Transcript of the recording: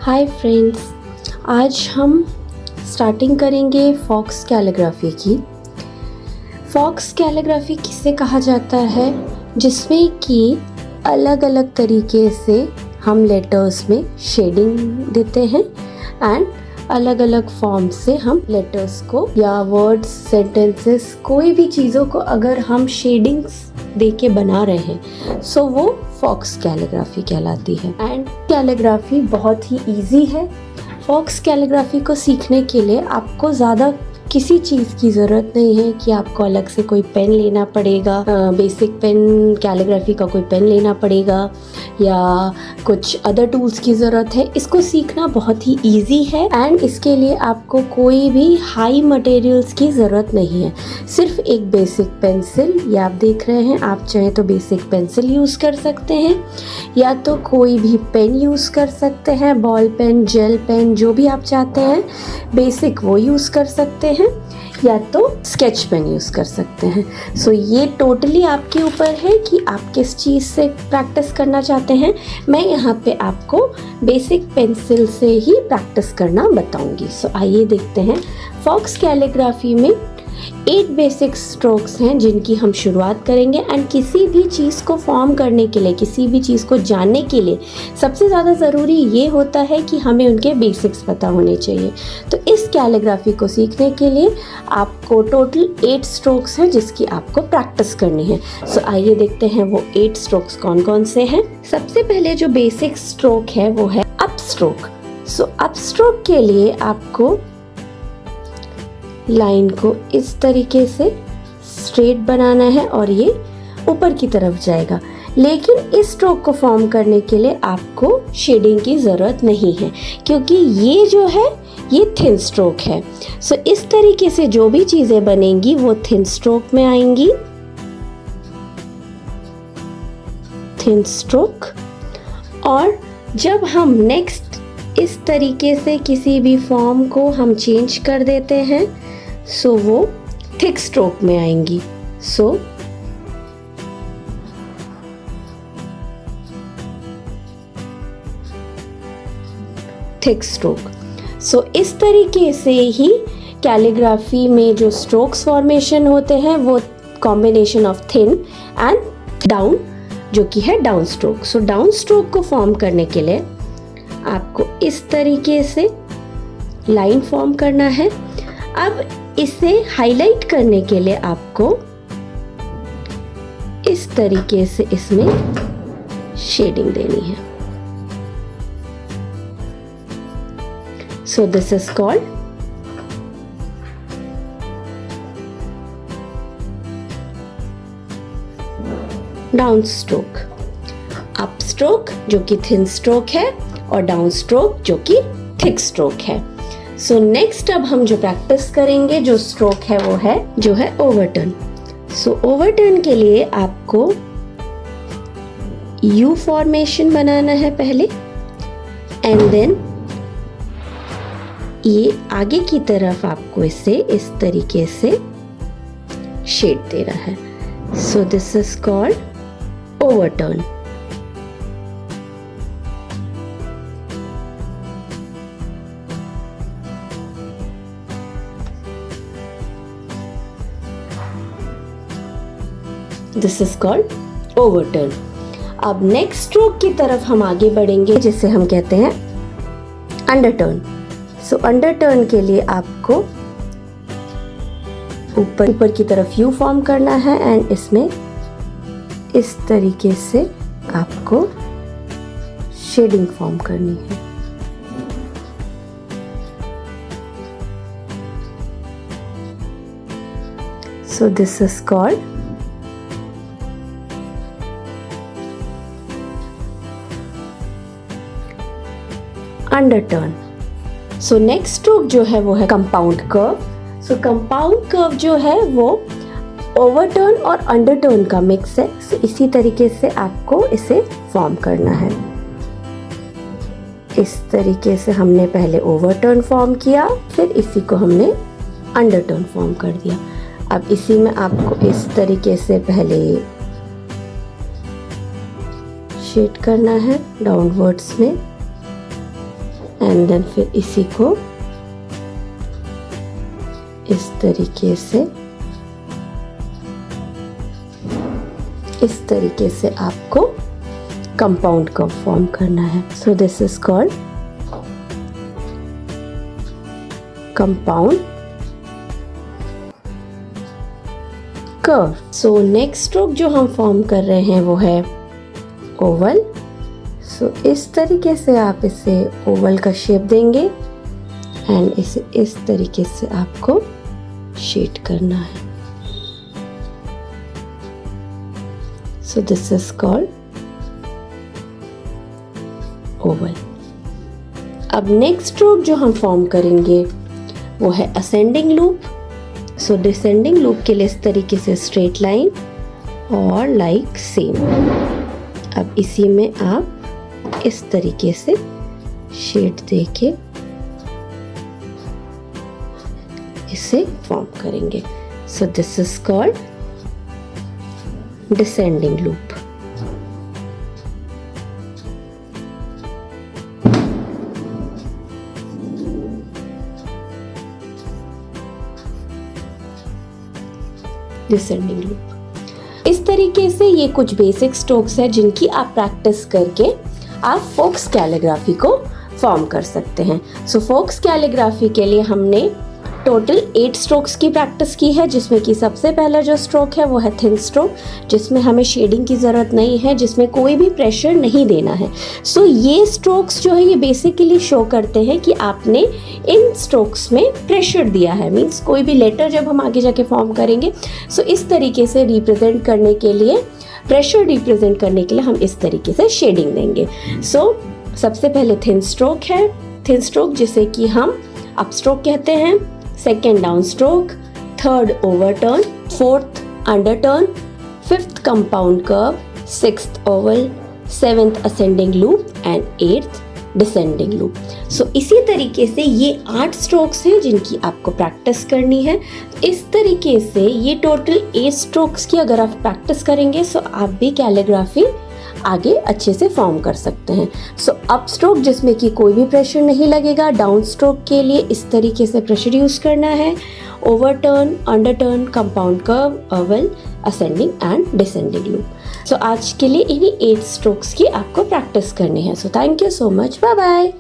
Hi friends, आज हम starting करेंगे फॉक्स कैलीग्राफी की। फॉक्स कैलीग्राफी किसे कहा जाता है? जिसमें कि अलग अलग तरीके से हम लेटर्स में शेडिंग देते हैं एंड अलग अलग फॉर्म से हम लेटर्स को या वर्ड्स, सेंटेंसेस, कोई भी चीज़ों को अगर हम शेडिंग्स दे के बना रहे हैं सो वो फॉक्स कैलीग्राफी कहलाती है। एंड कैलीग्राफी बहुत ही इजी है। फॉक्स कैलीग्राफी को सीखने के लिए आपको ज़्यादा किसी चीज़ की ज़रूरत नहीं है कि आपको अलग से कोई पेन लेना पड़ेगा, बेसिक पेन, कैलीग्राफी का कोई पेन लेना पड़ेगा या कुछ अदर टूल्स की ज़रूरत है। इसको सीखना बहुत ही इजी है एंड इसके लिए आपको कोई भी हाई मटेरियल्स की ज़रूरत नहीं है। सिर्फ एक बेसिक पेंसिल, ये आप देख रहे हैं, आप चाहें तो बेसिक पेंसिल यूज़ कर सकते हैं या तो कोई भी पेन यूज़ कर सकते हैं, बॉल पेन, जेल पेन, जो भी आप चाहते हैं बेसिक वो यूज़ कर सकते हैं या तो स्केच पेन यूज़ कर सकते हैं। सो ये टोटली आपके ऊपर है कि आप किस चीज़ से प्रैक्टिस करना चाहते हैं। मैं यहाँ पे आपको बेसिक पेंसिल से ही प्रैक्टिस करना बताऊंगी। सो आइए देखते हैं। फॉक्स कैलीग्राफी में 8 बेसिक स्ट्रोक्स हैं जिनकी हम शुरुआत करेंगे एंड किसी भी चीज़ को फॉर्म करने के लिए, किसी भी चीज़ को जानने के लिए सबसे ज़्यादा ज़रूरी ये होता है कि हमें उनके बेसिक्स पता होने चाहिए। तो इस कैलीग्राफी को सीखने के लिए आपको टोटल 8 स्ट्रोक्स हैं जिसकी आपको प्रैक्टिस करनी है। सो आइए देखते हैं वो 8 स्ट्रोक्स कौन कौन से हैं। सबसे पहले जो बेसिक स्ट्रोक है वो है up stroke. So up stroke के लिए आपको लाइन को इस तरीके से स्ट्रेट बनाना है और ये ऊपर की तरफ जाएगा। लेकिन इस स्ट्रोक को फॉर्म करने के लिए आपको शेडिंग की ज़रूरत नहीं है क्योंकि ये जो है ये थिन स्ट्रोक है। सो इस तरीके से जो भी चीज़ें बनेंगी वो थिन स्ट्रोक में आएंगी। Thin stroke. और जब हम नेक्स्ट इस तरीके से किसी भी फॉर्म को हम चेंज कर देते हैं सो वो थिक स्ट्रोक में आएंगी। So thick stroke. सो इस तरीके से ही कैलीग्राफी में जो स्ट्रोक्स फॉर्मेशन होते हैं वो combination of thin and down, जो कि है down stroke. So down stroke को फॉर्म करने के लिए आपको इस तरीके से लाइन फॉर्म करना है। अब इसे हाईलाइट करने के लिए आपको इस तरीके से इसमें शेडिंग देनी है। So this is called down stroke. Up stroke जो कि थिन स्ट्रोक है और डाउन स्ट्रोक जो कि थिक स्ट्रोक है। सो नेक्स्ट अब हम जो प्रैक्टिस करेंगे, जो स्ट्रोक है वो है जो है ओवरटर्न। सो ओवरटर्न के लिए आपको यू फॉर्मेशन बनाना है पहले एंड देन ये आगे की तरफ आपको इसे इस तरीके से शेड देना है। So this is called overturn. This is called overturn. अब नेक्स्ट स्ट्रोक की तरफ हम आगे बढ़ेंगे जिसे हम कहते हैं अंडरटर्न। सो अंडरटर्न के लिए आपको ऊपर की तरफ यू फॉर्म करना है एंड इसमें इस तरीके से आपको शेडिंग फॉर्म करनी है। So this is called underturn. So next stroke जो है वो है compound curve. So compound curve जो है वो ओवरटर्न और अंडरटर्न का मिक्स है। सो इसी तरीके से आपको इसे फॉर्म करना है। इस तरीके से हमने पहले ओवरटर्न फॉर्म किया, फिर इसी को हमने अंडरटर्न फॉर्म कर दिया। अब इसी में आपको इस तरीके से पहले शेड करना है डाउनवर्ड्स में एंड देन फिर इसी को इस तरीके से आपको कंपाउंड कर्व फॉर्म करना है. So this is called compound curve. So next stroke जो हम फॉर्म कर रहे हैं वो है ओवल. सो इस तरीके से आप इसे ओवल का शेप देंगे एंड इसे इस तरीके से आपको शेड करना है. So this is called Oval. अब नेक्स्ट स्ट्रोक जो हम फॉर्म करेंगे वो है असेंडिंग लूप. सो डिसेंडिंग लूप के लिए इस तरीके से स्ट्रेट लाइन और लाइक सेम. अब इसी में आप इस तरीके से शेड देके इसे फॉर्म करेंगे. सो this is called descending loop. Descending loop. इस तरीके से ये कुछ बेसिक स्ट्रोक्स है जिनकी आप प्रैक्टिस करके आप फोक्स कैलीग्राफी को फॉर्म कर सकते हैं. सो फोक्स कैलीग्राफी के लिए हमने टोटल 8 स्ट्रोक्स की प्रैक्टिस की है, जिसमें कि सबसे पहला जो स्ट्रोक है वो है थिन स्ट्रोक, जिसमें हमें शेडिंग की ज़रूरत नहीं है, जिसमें कोई भी प्रेशर नहीं देना है. सो ये स्ट्रोक्स जो है ये बेसिकली शो करते हैं कि आपने इन स्ट्रोक्स में प्रेशर दिया है. मीन्स कोई भी लेटर जब हम आगे जाके फॉर्म करेंगे सो इस तरीके से रिप्रेजेंट करने के लिए, प्रेशर रिप्रेजेंट करने के लिए हम इस तरीके से शेडिंग देंगे. सो सबसे पहले थिन स्ट्रोक है. थिन स्ट्रोक जिसे कि हम अप स्ट्रोक कहते हैं, second down stroke, third overturn, fourth underturn, fifth compound curve, sixth oval, seventh ascending loop and eighth descending loop. So इसी तरीके से ये 8 स्ट्रोक्स हैं जिनकी आपको प्रैक्टिस करनी है. इस तरीके से ये टोटल 8 स्ट्रोक्स की अगर आप प्रैक्टिस करेंगे सो आप भी कैलीग्राफी आगे अच्छे से फॉर्म कर सकते हैं. सो अप स्ट्रोक जिसमें कि कोई भी प्रेशर नहीं लगेगा, डाउन स्ट्रोक के लिए इस तरीके से प्रेशर यूज करना है, overturn, underturn, compound curve, oval, ascending and descending loop. So आज के लिए इन्हीं 8 स्ट्रोक्स की आपको प्रैक्टिस करनी है. So thank you so much, bye bye.